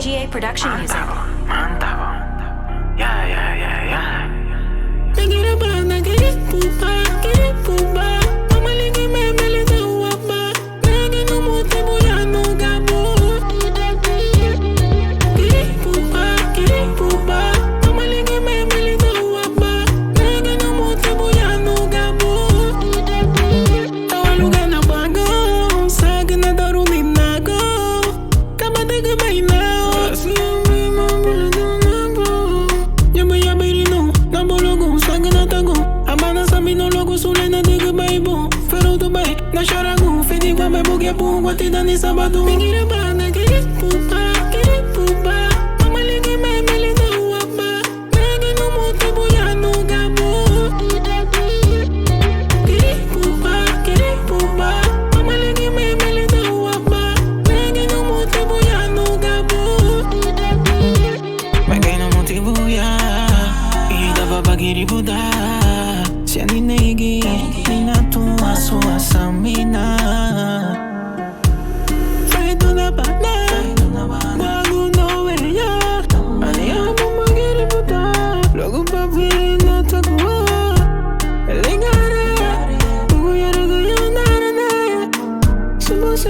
PGA production music. Mantap. Ya, ya, ya, ya. Na chora com fede com a bebogue pum, bate dani sábado. Menina bana, querer pupa, mama ligue me melina uapa. Nega no mote boia no gabo. Querer pupa, mama ligue me melina uapa. Nega no mote boia no gabo. Magay no mote boia, ida baba giri buda. Se ani negi, ni na tua sua samina. Feito na bana, bago no veya. Ani amo magiri buta, logo pa vir na takwa. Elingare, ugo yara go yanara ne. Subo se